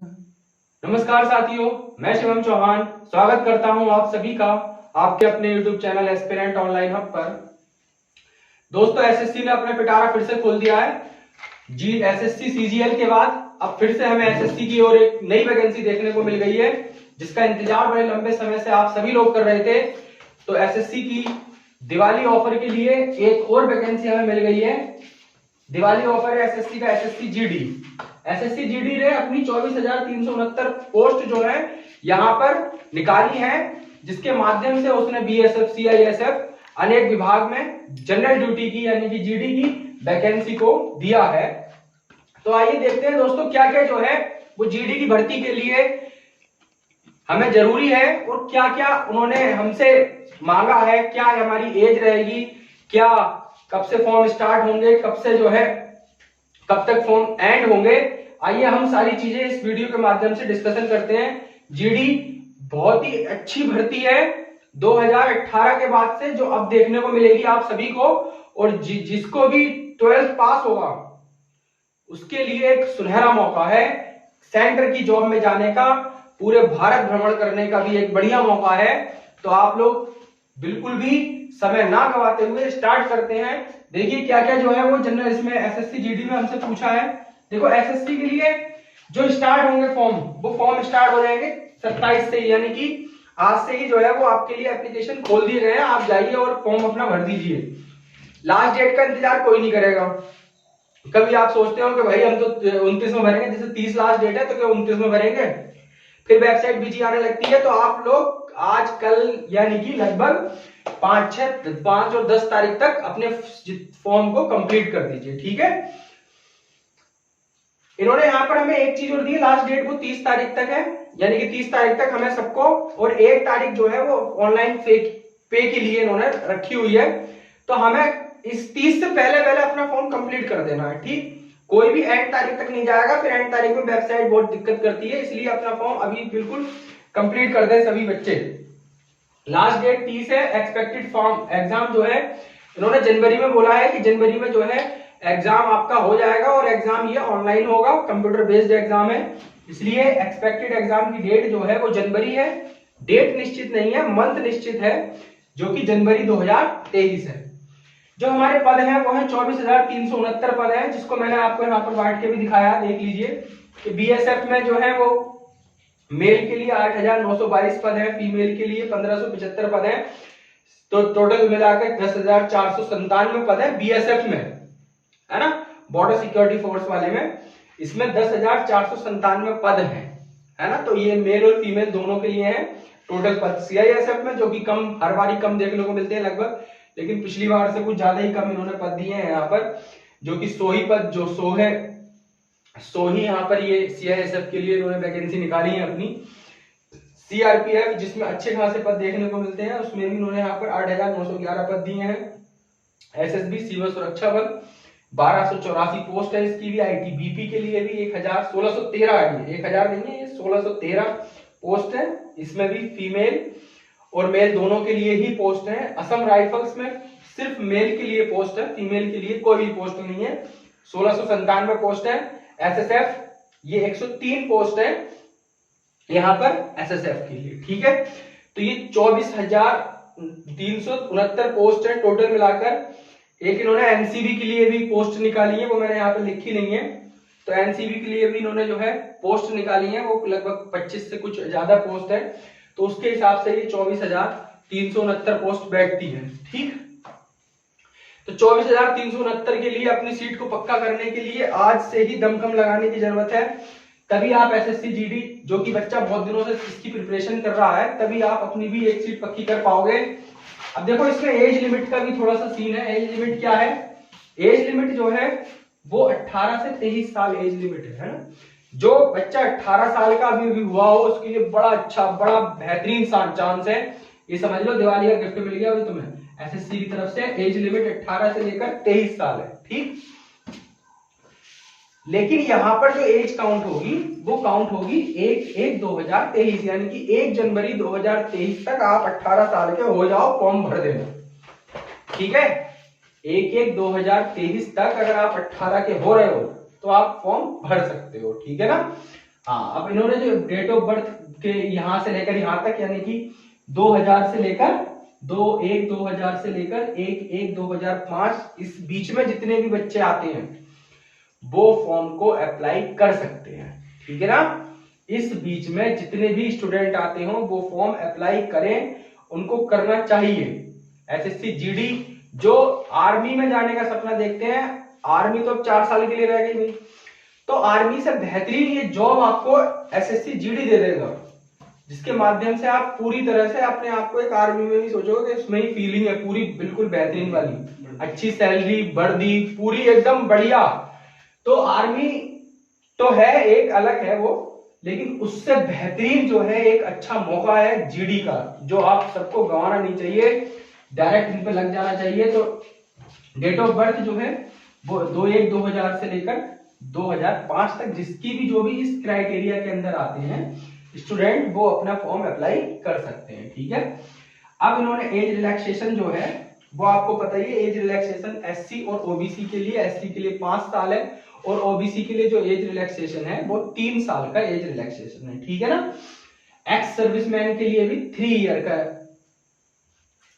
नमस्कार साथियों, मैं शिवम चौहान स्वागत करता हूं आप सभी का आपके अपने YouTube channel aspirant online hub पर। दोस्तों, एसएससी ने अपना पिटारा फिर से खोल दिया है। जी एसएससी सीजीएल के बाद अब फिर से हमें एसएससी की ओर एक नई वैकेंसी देखने को मिल गई है, जिसका इंतजार बड़े लंबे समय से आप सभी लोग कर रहे थे। तो एसएससी की दिवाली ऑफर के लिए एक और वैकेंसी हमें मिल गई है। दिवाली ऑफर है एसएससी का, एसएससी जीडी। एसएससी जीडी ने अपनी 24,369 पोस्ट जो है यहाँ पर निकाली है, जिसके माध्यम से उसने बीएसएफ, सीआईएसएफ अनेक विभाग में जनरल ड्यूटी की यानी कि जीडी की वैकेंसी को दिया है। तो आइए देखते हैं दोस्तों, क्या क्या जो है वो जीडी की भर्ती के लिए हमें जरूरी है और क्या क्या उन्होंने हमसे मांगा है, क्या हमारी एज रहेगी, क्या कब से फॉर्म स्टार्ट होंगे, कब से जो है कब तक फॉर्म एंड होंगे। आइए हम सारी चीजें इस वीडियो के माध्यम से डिस्कशन करते हैं। जीडी बहुत ही अच्छी भर्ती है 2018 के बाद से, जो अब देखने को मिलेगी आप सभी को। और जिसको भी 12th पास होगा उसके लिए एक सुनहरा मौका है सेंटर की जॉब में जाने का, पूरे भारत भ्रमण करने का भी एक बढ़िया मौका है। तो आप लोग बिल्कुल भी समय ना गवाते हुए स्टार्ट करते हैं। देखिए क्या क्या जो है वो जनरल इसमें एसएससी जीडी में हमसे पूछा है। देखो, एसएससी के लिए जो स्टार्ट होंगे फॉर्म, वो फॉर्म स्टार्ट हो जाएंगे 27 से, यानी कि आज से ही जो है वो आपके लिए एप्लीकेशन खोल दिए गए हैं। आप जाइए और फॉर्म अपना भर दीजिए। लास्ट डेट का इंतजार कोई नहीं करेगा। कभी आप सोचते हो कि भाई हम तो 29 में भरेंगे, जैसे 30 लास्ट डेट है तो क्या 29 में भरेंगे, फिर वेबसाइट बिजी आने लगती है। तो आप लोग आज कल यानी कि लगभग 5 और 10 तारीख तक अपने फॉर्म को कंप्लीट कर दीजिए, ठीक है। इन्होंने यहाँ पर हमें एक चीज और दी है, लास्ट डेट वो 30 तारीख तक है, यानी कि 30 तारीख तक हमें सबको, और 1 तारीख जो है वो ऑनलाइन पे के लिए इन्होंने रखी हुई है। तो हमें इस 30 से पहले पहले अपना फॉर्म कंप्लीट कर देना है, ठीक। कोई भी एंड तारीख तक नहीं जाएगा, फिर एंड तारीख में वेबसाइट बहुत दिक्कत करती है, इसलिए अपना फॉर्म अभी बिल्कुल कंप्लीट कर दें सभी बच्चे। लास्ट डेट 30 है। एक्सपेक्टेड फॉर्म एग्जाम जो है इन्होंने जनवरी में बोला है कि जनवरी में जो है एग्जाम आपका हो जाएगा, और एग्जाम ये ऑनलाइन होगा, कंप्यूटर बेस्ड एग्जाम है, इसलिए एक्सपेक्टेड एग्जाम की डेट जो है वो जनवरी है। डेट निश्चित नहीं है, मंथ निश्चित है, जो कि जनवरी 2023 है। जो हमारे पद हैं वो है 24,369 पद हैं, जिसको मैंने आपको यहाँ पर बांट के भी दिखाया, देख लीजिए कि बीएसएफ में जो है वो मेल के लिए 8,922 पद है, फीमेल के लिए 1,575 पद है। तो टोटल मिलाकर 10,497 पद है बीएसएफ में, है ना। बॉर्डर सिक्योरिटी फोर्स वाले में इसमें 10,497 पद है ना। तो ये मेल और फीमेल दोनों के लिए है टोटल पद। सीआईएसएफ में जो कि कम, हर बार कम देखने को मिलते हैं लगभग, लेकिन पिछली बार से कुछ ज्यादा ही कम इन्होंने पद दिए हैं यहाँ पर, जो कि 100 ही पद, जो 100 है 100 ही यहाँ पर ये सीआईएसएफ के लिए इन्होंने वैकेंसी निकाली है अपनी। सीआरपीएफ जिसमें अच्छे खासे पद देखने को मिलते हैं, उसमें भी इन्होंने यहाँ पर 8,911 पद दिए हैं। एसएसबी सीमा सुरक्षा बल 1284 पोस्ट है इसकी भी। आईटीबीपी के लिए भी 1,1613 है, 1000 नहीं है, ये 1613 पोस्ट है। इसमें भी फीमेल और मेल दोनों के लिए ही पोस्ट है। असम राइफल्स में सिर्फ मेल के लिए पोस्ट है, फीमेल के लिए कोई भी पोस्ट नहीं है। 1697 पोस्ट है। एसएसएफ ये 103 पोस्ट है यहाँ पर एसएसएफ के लिए, ठीक है। तो ये 24,369 पोस्ट है टोटल मिलाकर। एक इन्होंने एनसीबी के लिए भी पोस्ट निकाली है, वो मैंने यहाँ पे लिखी नहीं है। तो एनसीबी के लिए भी इन्होंने जो है पोस्ट निकाली है, वो लगभग 25 से कुछ ज्यादा पोस्ट है। तो उसके हिसाब से ये 24,369 पोस्ट बैठती है, ठीक। तो 24,369 के लिए अपनी सीट को पक्का करने के लिए आज से ही दमखम लगाने की जरूरत है। तभी आप एसएससी जीडी, जो कि बच्चा बहुत दिनों से इसकी प्रिपरेशन कर रहा है, तभी आप अपनी भी एक सीट पक्की कर पाओगे। अब देखो, इसमें एज लिमिट का भी थोड़ा सा सीन है। एज लिमिट क्या है? एज लिमिट जो है वो 18 से 23 साल एज लिमिट है ना। जो बच्चा 18 साल का अभी हुआ हो उसके लिए बड़ा अच्छा, बड़ा बेहतरीन चांस है। ये समझ लो दिवाली का गिफ्ट मिल गया अभी तुम्हें एसएससी की तरफ से। एज लिमिट 18 से लेकर 23 साल है, ठीक। लेकिन यहां पर जो एज काउंट होगी वो काउंट होगी 1/1/2023, यानी कि 1 जनवरी 2023 तक आप 18 साल के हो जाओ, फॉर्म भर देना, ठीक है। 1/1/2023 तक अगर आप 18 के हो रहे हो तो आप फॉर्म भर सकते हो, ठीक है ना। हाँ, अब इन्होंने जो डेट ऑफ बर्थ के यहां से लेकर यहां तक, यानी कि 2000 से लेकर 2/1/2000 से लेकर 1/1/2005, इस बीच में जितने भी बच्चे आते हैं वो फॉर्म को अप्लाई कर सकते हैं। ठीक है ना, इस बीच में जितने भी स्टूडेंट आते हो वो फॉर्म अप्लाई करें, उनको करना चाहिए। एसएससी जीडी जो आर्मी में जाने का सपना देखते हैं, आर्मी तो अब 4 साल के लिए रह गई भाई, तो आर्मी से बेहतरीन ये जॉब आपको एसएससी जीडी दे देगा, जिसके माध्यम से आप पूरी तरह से अपने आप को एक आर्मी में भी सोचोगे, उसमें ही फीलिंग है पूरी बिल्कुल बेहतरीन वाली, अच्छी सैलरी, वर्दी पूरी एकदम बढ़िया। तो आर्मी तो है, एक अलग है वो, लेकिन उससे बेहतरीन जो है एक अच्छा मौका है जीडी का, जो आप सबको गंवाना नहीं चाहिए, डायरेक्ट इन पे लग जाना चाहिए। तो डेट ऑफ बर्थ जो है वो 2/1/2000 से लेकर 2005 तक, जिसकी भी जो भी इस क्राइटेरिया के अंदर आते हैं स्टूडेंट, वो अपना फॉर्म अप्लाई कर सकते हैं। ठीक है, अब इन्होंने एज रिलैक्सेशन जो है वो आपको पता ही है, एज रिलैक्सेशन एससी और ओबीसी के लिए, एससी के लिए 5 साल है और ओबीसी के लिए जो एज रिलैक्सेशन है वो 3 साल का एज रिलैक्सेशन है। ठीक है ना, एक्स सर्विसमैन के लिए भी 3 ईयर का है,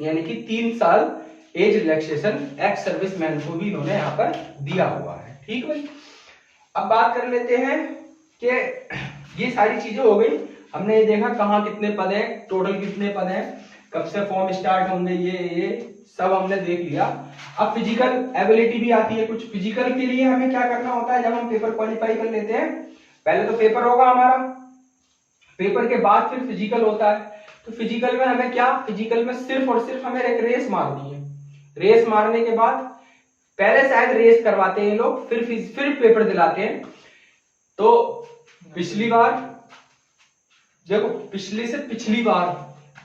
यानी कि 3 साल एज रिलैक्सेशन एक्स सर्विसमैन को भी इन्होंने यहाँ पर दिया हुआ है। ठीक भाई, अब बात कर लेते हैं कि ये सारी चीजें हो गई, हमने ये देखा कहाँ कितने पद हैं, टोटल कितने पद हैं, कब से फॉर्म स्टार्ट होंगे, ये सब हमने देख लिया। अब फिजिकल एबिलिटी भी आती है कुछ। फिजिकल के लिए हमें क्या करना होता है, जब हम पेपर क्वालिफाई कर लेते हैं, पहले तो पेपर होगा हमारा, पेपर के बाद फिर फिजिकल होता है। तो फिजिकल में हमें क्या, फिजिकल में सिर्फ और सिर्फ हमें एक रेस मारनी है। रेस मारने के बाद, पहले शायद रेस करवाते हैं लोग, फिर पेपर दिलाते हैं। तो पिछली बार देखो, पिछली से पिछली बार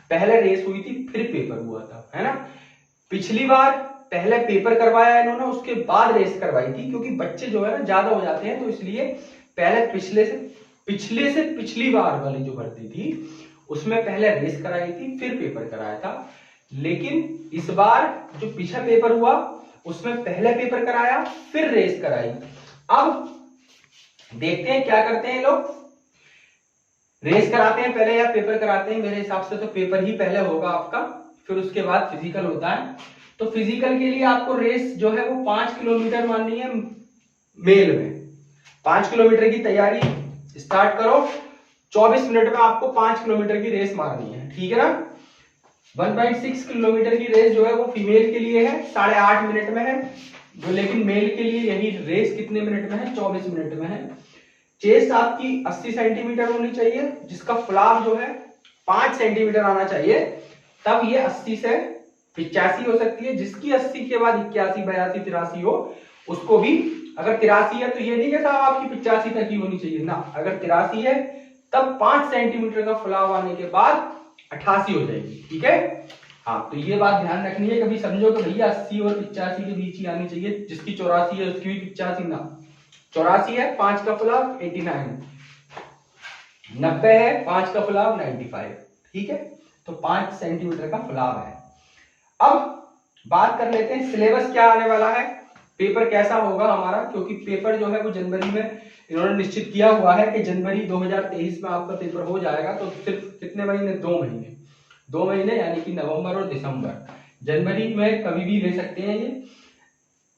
पहले रेस हुई थी फिर पेपर हुआ था, है ना। पिछली बार पहले पेपर करवाया इन्होंने, उसके बाद रेस करवाई थी, क्योंकि बच्चे जो है ना ज्यादा हो जाते हैं, तो इसलिए पहले पिछले से पिछली बार वाली जो भर्ती थी उसमें पहले रेस कराई थी फिर पेपर कराया था। लेकिन इस बार जो पिछला पेपर हुआ उसमें पहले पेपर कराया फिर रेस कराई। अब देखते हैं क्या करते हैं लोग, रेस कराते हैं पहले या पेपर कराते हैं। मेरे हिसाब से तो पेपर ही पहले होगा आपका, फिर उसके बाद फिजिकल होता है। तो फिजिकल के लिए आपको रेस जो है वो 5 किलोमीटर माननी है मेल में। 5 किलोमीटर की तैयारी स्टार्ट करो, 24 मिनट में आपको 5 किलोमीटर की रेस मारनी है। ठीक है ना, 1.6 किलोमीटर की रेस जो है वो फीमेल के लिए है, 8.5 मिनट में है, जो लेकिन मेल के लिए यही रेस कितने मिनट में है, 24 मिनट में है। चेस्ट आपकी 80 सेंटीमीटर होनी चाहिए, जिसका फुलाव जो है 5 सेंटीमीटर आना चाहिए, तब ये 80 से 85 हो सकती है। जिसकी 80 के बाद 81, 82, 83 हो, उसको भी, अगर 83 है तो ये नहीं कि साहब आपकी 85 तक ही होनी चाहिए ना, अगर 83 है तब 5 सेंटीमीटर का फुलाव आने के बाद 88 हो जाएगी। ठीक है, हाँ, तो ये बात ध्यान रखनी है, कभी समझो कि भैया 80 और 85 के बीच ही आनी चाहिए, जिसकी 84 है उसकी भी 85 ना, 84 है 5 का फुलाव 89, 90 है 5 का फुलाव 95। ठीक है, तो 5 सेंटीमीटर का फुलाव है। अब बात कर लेते हैं सिलेबस क्या आने वाला है, पेपर कैसा होगा हमारा, क्योंकि पेपर जो है वो जनवरी में इन्होंने निश्चित किया हुआ है कि जनवरी 2023 में आपका पेपर हो जाएगा। तो सिर्फ कितने महीने, 2 महीने, यानी कि नवंबर और दिसंबर। जनवरी में कभी भी ले सकते हैं ये,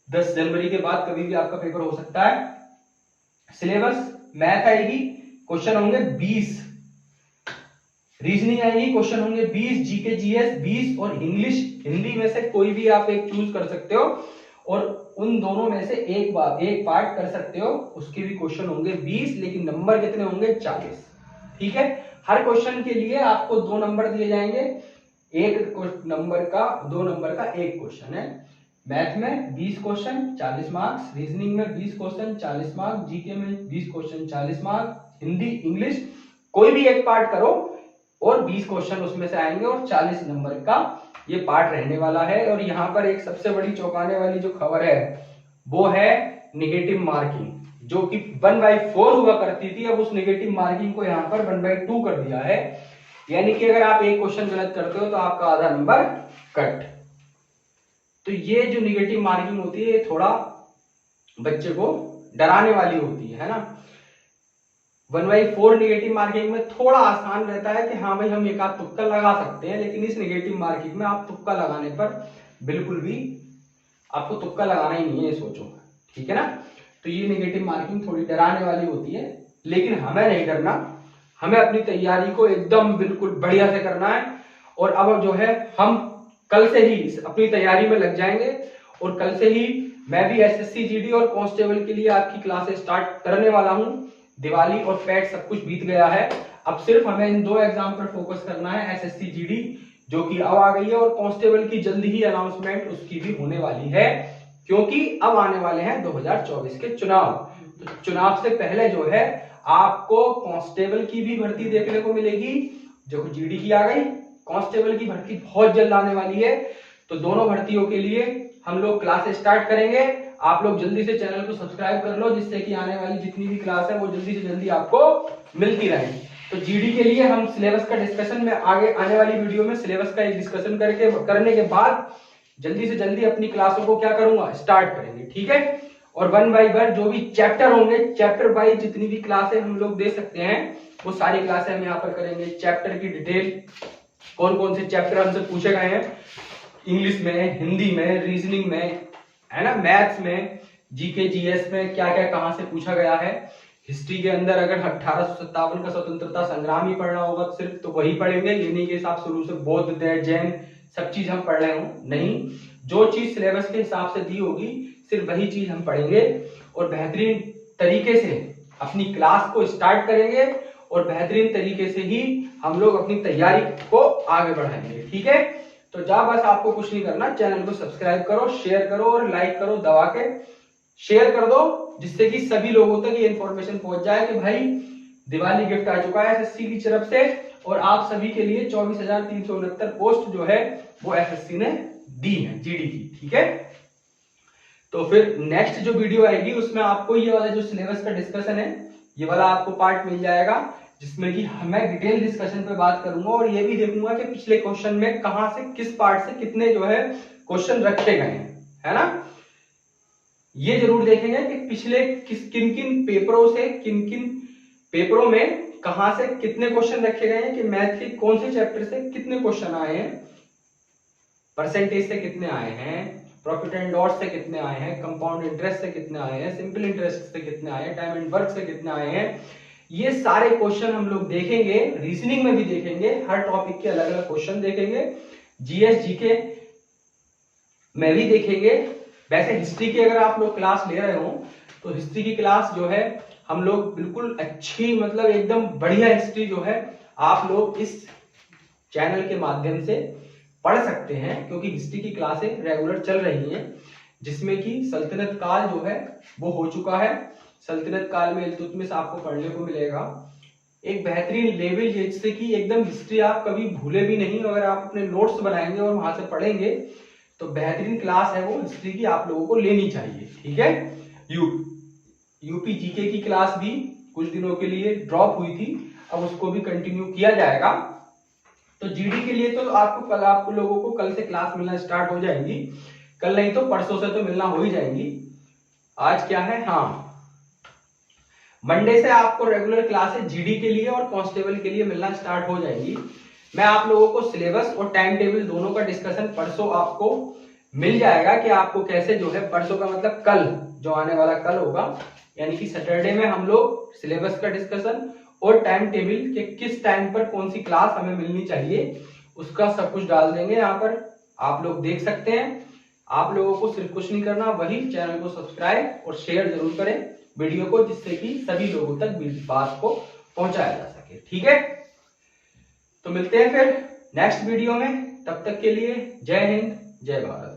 10 जनवरी के बाद कभी भी आपका पेपर हो सकता है। सिलेबस, मैथ आएगी, क्वेश्चन होंगे 20, रीजनिंग आएगी, क्वेश्चन होंगे 20, जीके जीएस 20, और इंग्लिश हिंदी में से कोई भी आप एक चूज कर सकते हो, और उन दोनों में से एक पार्ट कर सकते हो, उसके भी क्वेश्चन होंगे 20, लेकिन नंबर कितने होंगे, 40। ठीक है, हर क्वेश्चन के लिए आपको 2 नंबर दिए जाएंगे, 1 नंबर का 2 नंबर का एक क्वेश्चन है। मैथ में 20 क्वेश्चन 40 मार्क्स, रीजनिंग में 20 क्वेश्चन 40 मार्क्स, जीके में 20 क्वेश्चन 40 मार्क्स, हिंदी इंग्लिश कोई भी एक पार्ट करो और 20 क्वेश्चन उसमें से आएंगे, और 40 नंबर का ये पार्ट रहने वाला है। और यहाँ पर एक सबसे बड़ी चौंकाने वाली जो खबर है वो है निगेटिव मार्किंग, जो कि 1/4 हुआ करती थी, अब उस निगेटिव मार्किंग को यहाँ पर 1/2 कर दिया है। यानी कि अगर आप एक क्वेश्चन गलत करते हो तो आपका आधा नंबर कट। तो ये जो निगेटिव मार्किंग होती है थोड़ा बच्चे को डराने वाली होती है ना। 1/4 नेगेटिव मार्किंग में थोड़ा आसान रहता है कि हाँ भाई हम एक आध तुक्का लगा सकते हैं, लेकिन इस नेगेटिव मार्किंग में आप तुक्का लगाने पर बिल्कुल भी आपको तुक्का लगाना ही नहीं है, सोचो, ठीक है ना। तो ये नेगेटिव मार्किंग थोड़ी डराने वाली होती है, लेकिन हमें नहीं करना, हमें अपनी तैयारी को एकदम बिल्कुल बढ़िया से करना है। और अब जो है हम कल से ही अपनी तैयारी में लग जाएंगे, और कल से ही मैं भी एसएससी जीडी और कांस्टेबल के लिए आपकी क्लासेस स्टार्ट करने वाला हूं। दिवाली और पैट सब कुछ बीत गया है, अब सिर्फ हमें इन 2 एग्जाम पर फोकस करना है, एसएससी जीडी जो कि अब आ गई है, और कांस्टेबल की जल्दी ही अनाउंसमेंट उसकी भी होने वाली है, क्योंकि अब आने वाले हैं 2024 के चुनाव। तो चुनाव से पहले जो है आपको कांस्टेबल की भी भर्ती देखने को मिलेगी, जो जीडी की आ गई, कांस्टेबल की भर्ती बहुत जल्द आने वाली है। तो दोनों भर्तियों के लिए हम लोग क्लास स्टार्ट करेंगे। आप लोग जल्दी से चैनल को सब्सक्राइब कर लो, जिससे कि आने वाली जितनी भी क्लास है वो जल्दी से जल्दी आपको मिलती रहे। तो जीडी के लिए हम सिलेबस का डिस्कशन में आगे आने वाली वीडियो में सिलेबस का एक डिस्कशन करने के बाद जल्दी से जल्दी अपनी क्लासों को क्या करूंगा, स्टार्ट करेंगे, ठीक है। और 1 बाय 1 जो भी चैप्टर होंगे, चैप्टर वाइज जितनी भी क्लासें हम लोग दे सकते हैं वो सारी क्लासें हम यहाँ पर करेंगे। चैप्टर की डिटेल, कौन कौन से चैप्टर हमसे पूछे गए हैं, इंग्लिश में, हिंदी में, रीजनिंग में, है ना, मैथ्स में, जीके जीएस में क्या क्या कहां से पूछा गया है। हिस्ट्री के अंदर अगर 1857 का स्वतंत्रता संग्राम ही पढ़ना होगा सिर्फ, तो वही पढ़ेंगे, ये नहीं के हिसाब शुरू से बौद्ध, जैन सब चीज हम पढ़ रहे हो, नहीं, जो चीज सिलेबस के हिसाब से दी होगी सिर्फ वही चीज हम पढ़ेंगे, और बेहतरीन तरीके से अपनी क्लास को स्टार्ट करेंगे, और बेहतरीन तरीके से ही हम लोग अपनी तैयारी को आगे बढ़ाएंगे, ठीक है। तो जा बस आपको कुछ नहीं करना, चैनल को सब्सक्राइब करो, शेयर करो और लाइक करो, दबा के शेयर कर दो, जिससे कि सभी लोगों तक ये इंफॉर्मेशन पहुंच जाए कि भाई दिवाली गिफ्ट आ चुका है एसएससी की तरफ से, और आप सभी के लिए 24,369 पोस्ट जो है वो एसएससी ने दी है जीडी की, ठीक है। तो फिर नेक्स्ट जो वीडियो आएगी उसमें आपको ये वाला जो सिलेबस का डिस्कशन है, ये वाला आपको पार्ट मिल जाएगा, जिसमें कि मैं डिटेल डिस्कशन पे बात करूंगा, और ये भी देखूंगा कि पिछले क्वेश्चन में कहां से किस पार्ट से कितने जो है क्वेश्चन रखे गए हैं, है ना। ये जरूर देखेंगे कि पिछले किन किन पेपरों में कहां से कितने क्वेश्चन रखे गए हैं, कि मैथ के कौन से चैप्टर से कितने क्वेश्चन आए हैं, परसेंटेज से कितने आए हैं, प्रॉफिट एंड लॉस से कितने आए हैं, कंपाउंड इंटरेस्ट से कितने आए हैं, सिंपल इंटरेस्ट से कितने आए हैं, टाइम एंड वर्क से कितने आए हैं। ये सारे क्वेश्चन हम लोग देखेंगे, रीजनिंग में भी देखेंगे, हर टॉपिक के अलग अलग क्वेश्चन देखेंगे, जीएस जीके में भी देखेंगे। वैसे हिस्ट्री की अगर आप लोग क्लास ले रहे हो तो हिस्ट्री की क्लास जो है हम लोग बिल्कुल अच्छी, मतलब एकदम बढ़िया हिस्ट्री जो है आप लोग इस चैनल के माध्यम से पढ़ सकते हैं, क्योंकि हिस्ट्री की क्लासें रेगुलर चल रही हैं, जिसमें कि सल्तनत काल जो है वो हो चुका है। सल्तनत काल में इल्तुतमिश आपको पढ़ने को मिलेगा, एक बेहतरीन लेवल, जिससे कि एकदम हिस्ट्री आप कभी भूले भी नहीं, अगर आप अपने नोट्स बनाएंगे और वहां से पढ़ेंगे तो बेहतरीन क्लास है वो हिस्ट्री की, आप लोगों को लेनी चाहिए, ठीक है। यूपी जीके की क्लास भी कुछ दिनों के लिए ड्रॉप हुई थी, अब उसको भी कंटिन्यू किया जाएगा। तो जीडी के लिए तो आप लोगों को कल से क्लास मिलना स्टार्ट हो जाएंगी, कल नहीं तो परसों से तो मिलना हो ही जाएंगी। आज क्या है, हाँ, मंडे से आपको रेगुलर क्लासेस जीडी के लिए और कांस्टेबल के लिए मिलना स्टार्ट हो जाएंगी। मैं आप लोगों को सिलेबस और टाइम टेबल दोनों का डिस्कशन परसों आपको मिल जाएगा, कि आपको कैसे जो है, परसों का मतलब कल, जो आने वाला कल होगा, यानी कि सैटरडे में हम लोग सिलेबस का डिस्कशन और टाइम टेबल के किस टाइम पर कौन सी क्लास हमें मिलनी चाहिए उसका सब कुछ डाल देंगे यहाँ पर, आप लोग देख सकते हैं। आप लोगों को सिर्फ कुछ नहीं करना, वही चैनल को सब्सक्राइब और शेयर जरूर करें वीडियो को, जिससे कि सभी लोगों तक बात को पहुंचाया जा सके, ठीक है। तो मिलते हैं फिर नेक्स्ट वीडियो में, तब तक के लिए जय हिंद, जय भारत।